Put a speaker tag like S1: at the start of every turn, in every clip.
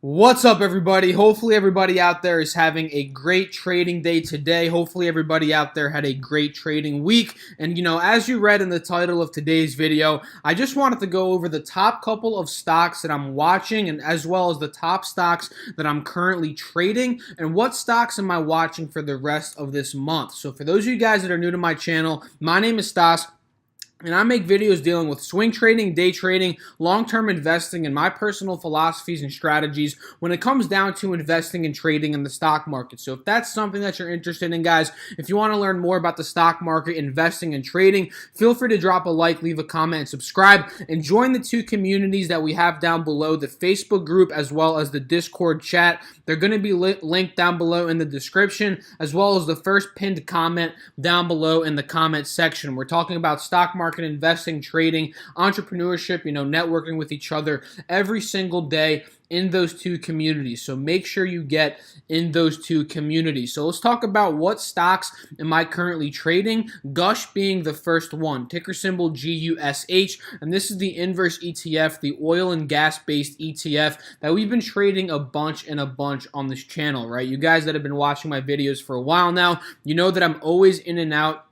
S1: What's up, everybody? Hopefully everybody out there is having a great trading day today. Hopefully everybody out there had a great trading week. And as you read in the title of today's video, I just wanted to go over the top couple of stocks that I'm watching, and as well as the top stocks that I'm currently trading, and what stocks am I watching for the rest of this month. So for those of you guys that are new to my channel, my name is Stas, and I make videos dealing with swing trading, day trading, long-term investing, and my personal philosophies and strategies when it comes down to investing and trading in the stock market. So if that's something that you're interested in, guys, if you want to learn more about the stock market, investing, and trading, feel free to drop a like, leave a comment, and subscribe, and join the two communities that we have down below, the Facebook group as well as the Discord chat. They're going to be linked down below in the description, as well as the first pinned comment down below in the comment section. We're talking about stock market investing, trading, entrepreneurship, networking with each other every single day in those two communities. So make sure you get in those two communities. So let's talk about what stocks am I currently trading. Gush being the first one, ticker symbol GUSH, and this is the inverse ETF, the oil and gas based ETF that we've been trading a bunch on this channel, right? You guys that have been watching my videos for a while now, you know that I'm always in and out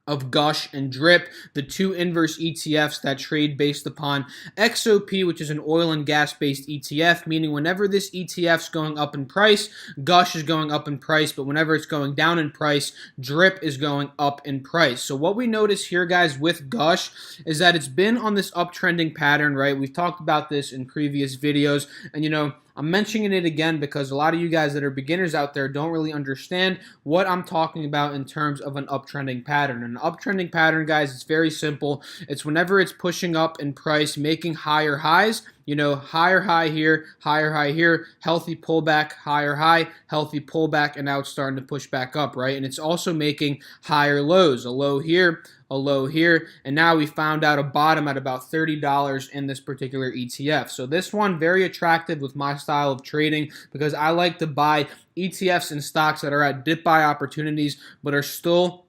S1: of Gush and Drip, the two inverse ETFs that trade based upon XOP, which is an oil and gas based ETF, meaning whenever this ETF's going up in price, Gush is going up in price, but whenever it's going down in price, Drip is going up in price. So what we notice here, guys, with Gush is that it's been on this uptrending pattern, right? We've talked about this in previous videos, and I'm mentioning it again because a lot of you guys that are beginners out there don't really understand what I'm talking about in terms of an uptrending pattern. An uptrending pattern, guys, it's very simple. It's whenever it's pushing up in price, making higher highs, higher high here, healthy pullback, higher high, healthy pullback, and now it's starting to push back up, right? And it's also making higher lows, a low here, a low here, and now we found out a bottom at about $30 in this particular ETF. So this one, very attractive with my style of trading because I like to buy ETFs and stocks that are at dip buy opportunities but are still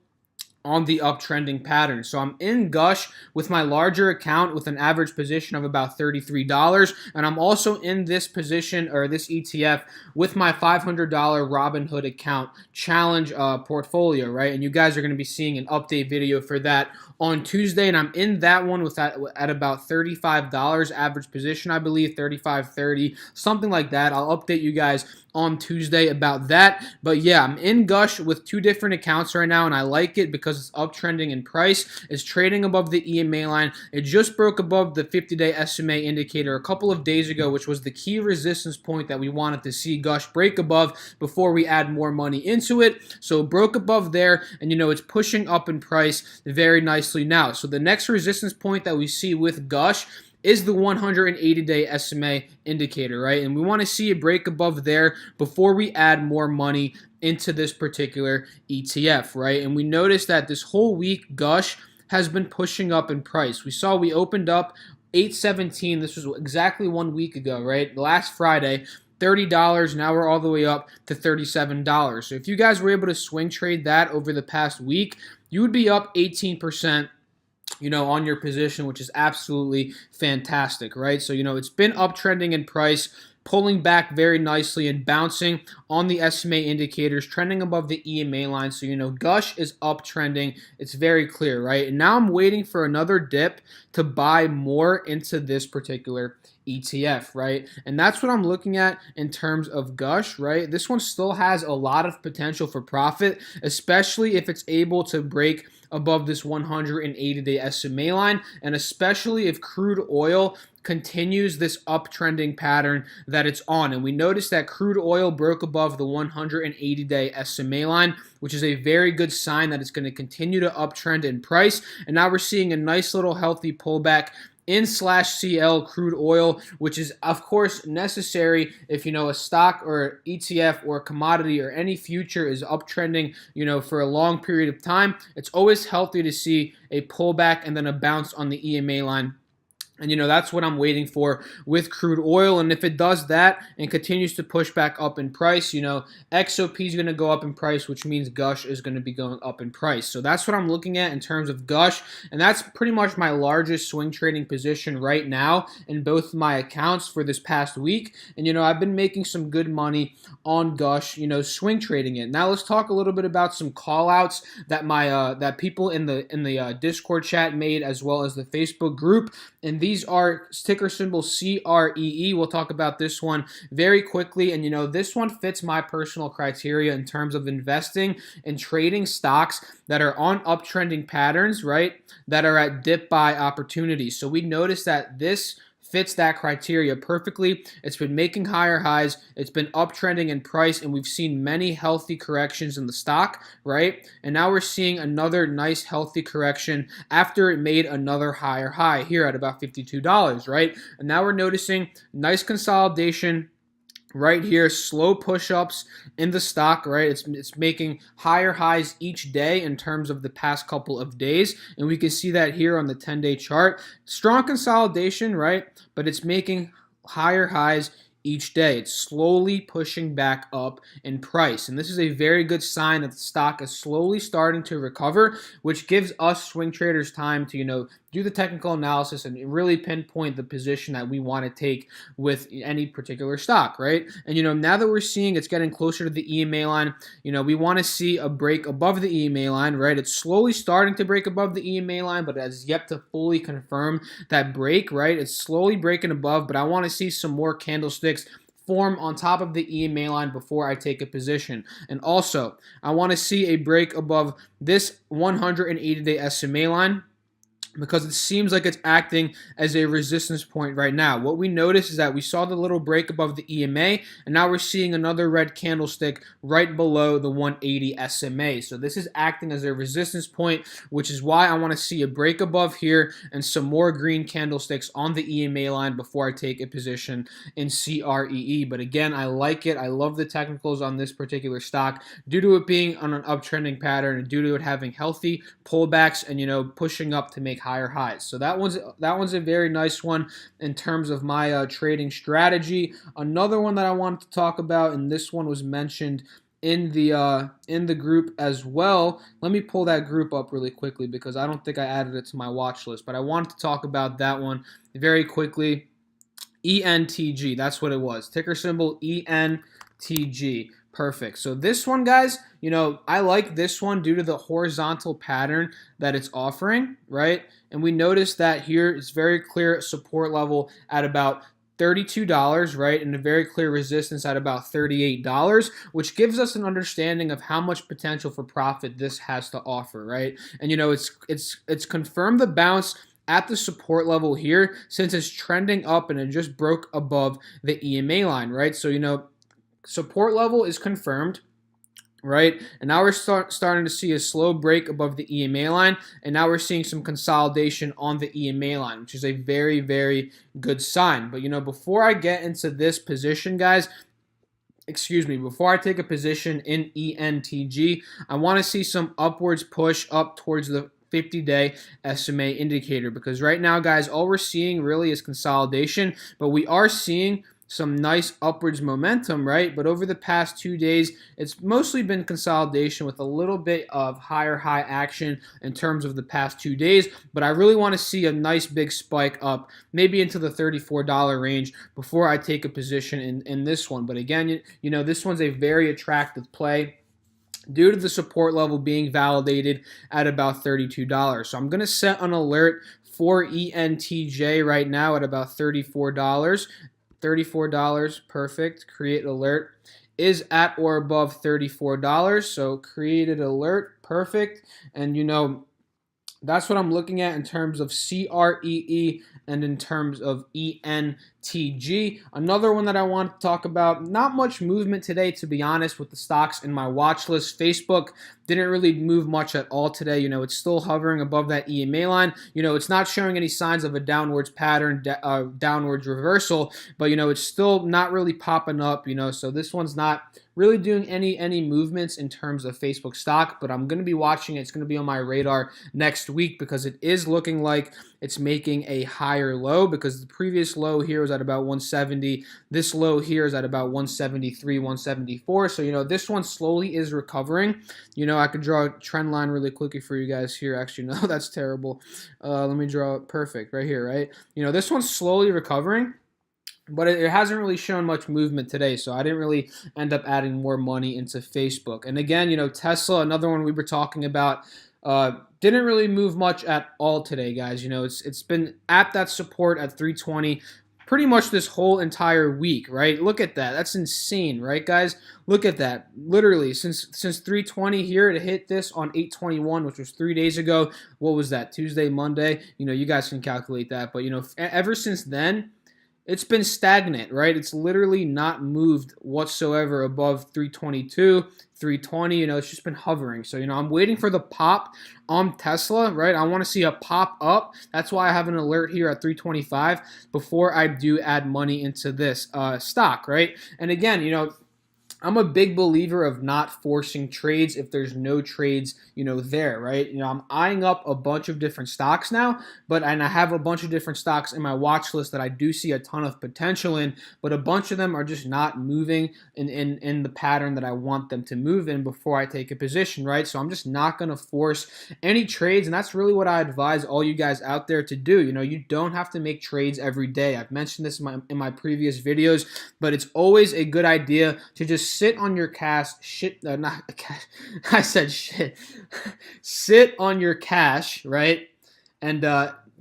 S1: on the uptrending pattern. So I'm in Gush with my larger account with an average position of about $33, and I'm also in this position or this ETF with my $500 Robinhood account challenge portfolio, right? And you guys are going to be seeing an update video for that on Tuesday, and I'm in that one with that at about $35 average position, I believe, 35.30, something like that. I'll update you guys on Tuesday about that. But yeah, I'm in Gush with two different accounts right now, and I like it because it's uptrending in price. It's trading above the EMA line. It just broke above the 50-day SMA indicator a couple of days ago, which was the key resistance point that we wanted to see Gush break above before we add more money into it. So it broke above there, and it's pushing up in price very nicely now. So the next resistance point that we see with Gush is the 180-day SMA indicator, right? And we want to see it break above there before we add more money into this particular ETF, right? And we noticed that this whole week, Gush has been pushing up in price. We opened up 817. This was exactly 1 week ago, right? Last Friday. $30, now we're all the way up to $37. So if you guys were able to swing trade that over the past week, you would be up 18%, on your position, which is absolutely fantastic, right? So, it's been uptrending in price, pulling back very nicely and bouncing on the SMA indicators, trending above the EMA line. So, Gush is uptrending. It's very clear, right? And now I'm waiting for another dip to buy more into this particular ETF, right? And that's what I'm looking at in terms of Gush, right? This one still has a lot of potential for profit, especially if it's able to break above this 180-day SMA line, and especially if crude oil continues this uptrending pattern that it's on. And we noticed that crude oil broke above the 180-day SMA line, which is a very good sign that it's going to continue to uptrend in price. And now we're seeing a nice little healthy pullback in /CL crude oil, which is of course necessary if a stock or ETF or commodity or any future is uptrending for a long period of time. It's always healthy to see a pullback and then a bounce on the EMA line And, that's what I'm waiting for with crude oil. And if it does that and continues to push back up in price, XOP is going to go up in price, which means Gush is going to be going up in price. So that's what I'm looking at in terms of Gush. And that's pretty much my largest swing trading position right now in both my accounts for this past week. And, I've been making some good money on Gush, swing trading it. Now let's talk a little bit about some call outs that that people in the Discord chat made, as well as the Facebook group. And these are ticker symbol CREE. We'll talk about this one very quickly. And, this one fits my personal criteria in terms of investing and trading stocks that are on uptrending patterns, right? That are at dip buy opportunities. So we noticed that this fits that criteria perfectly. It's been making higher highs. It's been uptrending in price, and we've seen many healthy corrections in the stock, right? And now we're seeing another nice healthy correction after it made another higher high here at about $52, right? And now we're noticing nice consolidation right here, slow push-ups in the stock, right? It's making higher highs each day in terms of the past couple of days, and we can see that here on the 10-day chart. Strong consolidation, right? But it's making higher highs each day. It's slowly pushing back up in price. And this is a very good sign that the stock is slowly starting to recover, which gives us swing traders time to, do the technical analysis and really pinpoint the position that we want to take with any particular stock, right? And, now that we're seeing it's getting closer to the EMA line, we want to see a break above the EMA line, right? It's slowly starting to break above the EMA line, but it has yet to fully confirm that break, right? It's slowly breaking above, but I want to see some more candlesticks form on top of the EMA line before I take a position. And also, I want to see a break above this 180-day SMA line, because it seems like it's acting as a resistance point right now. What we notice is that we saw the little break above the EMA, and now we're seeing another red candlestick right below the 180 SMA. So this is acting as a resistance point, which is why I want to see a break above here and some more green candlesticks on the EMA line before I take a position in CREE. But again, I like it. I love the technicals on this particular stock due to it being on an uptrending pattern and due to it having healthy pullbacks and, pushing up to make higher highs. So that one's a very nice one in terms of my trading strategy. Another one that I wanted to talk about, and this one was mentioned in the group as well. Let me pull that group up really quickly because I don't think I added it to my watch list, but I wanted to talk about that one very quickly. ENTG, that's what it was. Ticker symbol ENTG. Perfect. So this one, guys, I like this one due to the horizontal pattern that it's offering, right? And we notice that here it's very clear support level at about $32, right? And a very clear resistance at about $38, which gives us an understanding of how much potential for profit this has to offer, right? And it's confirmed the bounce at the support level here since it's trending up and it just broke above the EMA line, right? So, support level is confirmed, right? And now we're starting to see a slow break above the EMA line, and now we're seeing some consolidation on the EMA line, which is a very, very good sign. But, before I get into this position, guys, before I take a position in ENTG, I want to see some upwards push up towards the 50-day SMA indicator, because right now, guys, all we're seeing really is consolidation, but we are seeing some nice upwards momentum, right? But over the past 2 days, it's mostly been consolidation with a little bit of higher high action in terms of the past 2 days. But I really want to see a nice big spike up, maybe into the $34 range before I take a position in this one. But again, this one's a very attractive play due to the support level being validated at about $32. So I'm going to set an alert for ENTJ right now at about $34. $34, perfect. Create alert is at or above $34. So created alert, perfect. And that's what I'm looking at in terms of CREE and in terms of ENTG. Another one that I want to talk about, not much movement today, to be honest, with the stocks in my watch list. Facebook didn't really move much at all today. It's still hovering above that EMA line. It's not showing any signs of a downwards pattern, downwards reversal, but, it's still not really popping up, so this one's not really doing any movements in terms of Facebook stock, but I'm going to be watching it. It's going to be on my radar next week because it is looking like it's making a higher low, because the previous low here was at about 170. This low here is at about 173, 174. So, this one slowly is recovering. I could draw a trend line really quickly for you guys here. Actually, no, that's terrible. Let me draw it perfect right here, right? This one's slowly recovering, but it hasn't really shown much movement today, so I didn't really end up adding more money into Facebook. And again, Tesla, another one we were talking about, didn't really move much at all today, guys. It's been at that support at 320 pretty much this whole entire week, right? Look at that. That's insane, right, guys? Look at that. Literally, since 320 here, it hit this on 821, which was 3 days ago. What was that? Tuesday, Monday? You guys can calculate that. But, ever since then, it's been stagnant, right? It's literally not moved whatsoever above 322, 320. It's just been hovering. So, I'm waiting for the pop on Tesla, right? I want to see a pop up. That's why I have an alert here at 325 before I do add money into this stock, right? And again, I'm a big believer of not forcing trades if there's no trades, there, right? I'm eyeing up a bunch of different stocks now, and I have a bunch of different stocks in my watch list that I do see a ton of potential in, but a bunch of them are just not moving in the pattern that I want them to move in before I take a position, right? So I'm just not going to force any trades, and that's really what I advise all you guys out there to do. You don't have to make trades every day. I've mentioned this in my previous videos, but it's always a good idea to just sit on your cash. Not cash. I said shit. Sit on your cash, right? And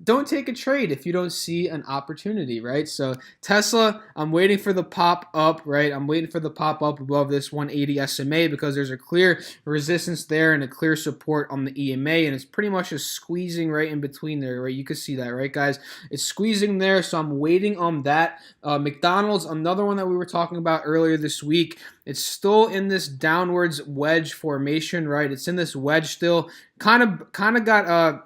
S1: don't take a trade if you don't see an opportunity, right? So Tesla, I'm waiting for the pop up, right? I'm waiting for the pop up above this 180 SMA because there's a clear resistance there and a clear support on the EMA, and it's pretty much just squeezing right in between there, right? You can see that, right, guys? It's squeezing there, so I'm waiting on that. McDonald's, another one that we were talking about earlier this week. It's still in this downwards wedge formation, right? It's in this wedge still. Kind of got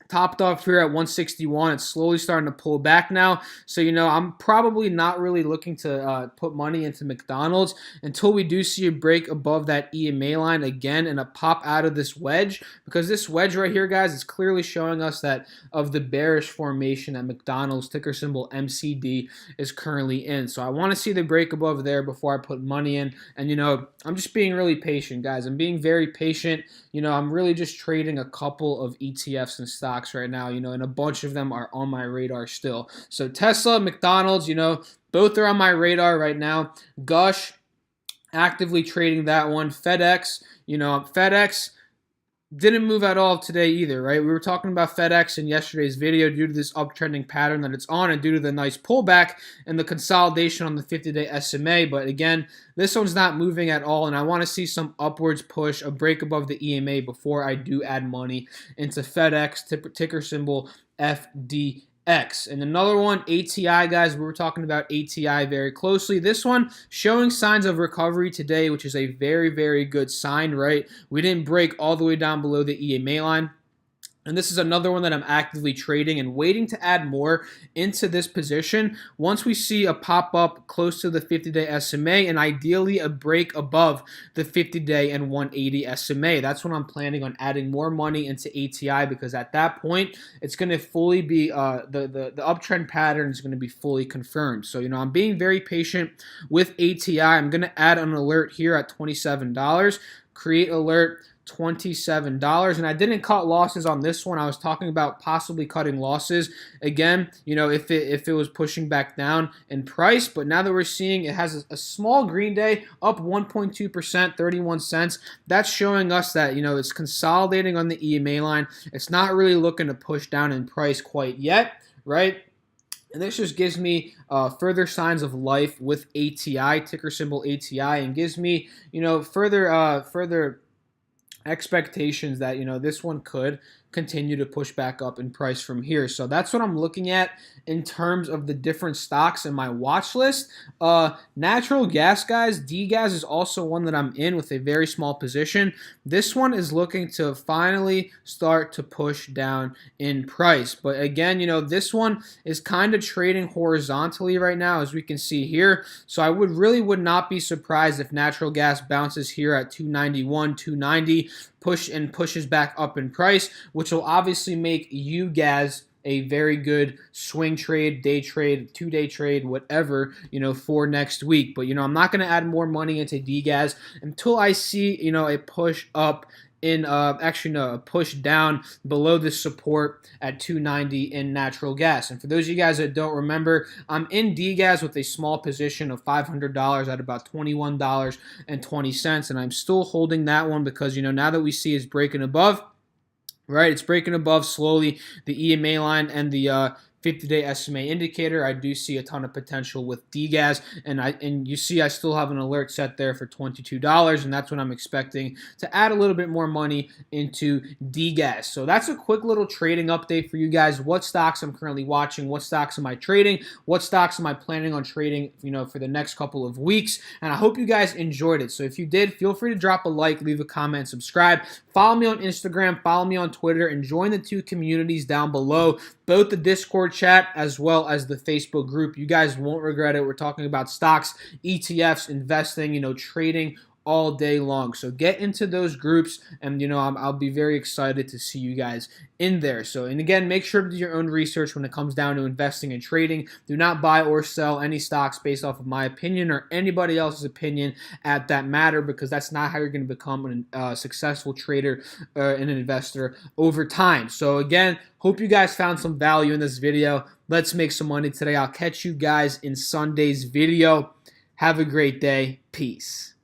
S1: topped off here at 161. It's slowly starting to pull back now. So, I'm probably not really looking to put money into McDonald's until we do see a break above that EMA line again and a pop out of this wedge, because this wedge right here, guys, is clearly showing us that of the bearish formation that McDonald's, ticker symbol MCD, is currently in. So I want to see the break above there before I put money in. And, I'm just being really patient, guys. I'm being very patient. I'm really just trading a couple of ETFs and stocks right now, and a bunch of them are on my radar still. So Tesla, McDonald's, both are on my radar right now. Gush, actively trading that one. FedEx, FedEx didn't move at all today either, right? We were talking about FedEx in yesterday's video due to this uptrending pattern that it's on and due to the nice pullback and the consolidation on the 50-day SMA. But again, this one's not moving at all, and I want to see some upwards push, a break above the EMA before I do add money into FedEx, ticker symbol FDX. And another one, ATI, guys. We were talking about ATI very closely. This one showing signs of recovery today, which is a very, very good sign, right? We didn't break all the way down below the EMA line. And this is another one that I'm actively trading and waiting to add more into this position once we see a pop-up close to the 50-day SMA and ideally a break above the 50-day and 180 SMA. That's when I'm planning on adding more money into ATI, because at that point, it's going to fully be, the uptrend pattern is going to be fully confirmed. So, I'm being very patient with ATI. I'm going to add an alert here at $27. Create alert. $27, and I didn't cut losses on this one. I was talking about possibly cutting losses again, if it was pushing back down in price, but now that we're seeing it has a small green day up 1.2%, 31 cents. That's showing us that it's consolidating on the EMA line. It's not really looking to push down in price quite yet, right? And this just gives me further signs of life with ATI, ticker symbol ATI, and gives me further expectations that this one could continue to push back up in price from here. So that's what I'm looking at in terms of the different stocks in my watch list. Natural gas, guys, DGAS is also one that I'm in with a very small position. This one is looking to finally start to push down in price. But again, this one is kind of trading horizontally right now, as we can see here. So I would not be surprised if natural gas bounces here at 291, 290, pushes back up in price, which will obviously make UGAS a very good swing trade, day trade, 2-day trade, whatever, for next week. But, I'm not going to add more money into DGAS until I see, a push up in a push down below the support at 290 in natural gas. And for those of you guys that don't remember, I'm in DGAS with a small position of $500 at about $21.20, and I'm still holding that one because now that we see it's breaking above, right, it's breaking above slowly the EMA line and the 50-day SMA indicator. I do see a ton of potential with DGAS, and you see I still have an alert set there for $22, and that's what I'm expecting to add a little bit more money into DGAS. So that's a quick little trading update for you guys. What stocks I'm currently watching, what stocks am I trading, what stocks am I planning on trading, for the next couple of weeks, and I hope you guys enjoyed it. So if you did, feel free to drop a like, leave a comment, subscribe. Follow me on Instagram, follow me on Twitter, and join the two communities down below, both the Discord chat as well as the Facebook group. You guys won't regret it. We're talking about stocks, ETFs, investing, trading all day long. So get into those groups, and I'll be very excited to see you guys in there. So, and again, make sure to do your own research when it comes down to investing and trading. Do not buy or sell any stocks based off of my opinion or anybody else's opinion at that matter, because that's not how you're going to become a successful trader and an investor over time. So again, hope you guys found some value in this video. Let's make some money today. I'll catch you guys in Sunday's video. Have a great day. Peace.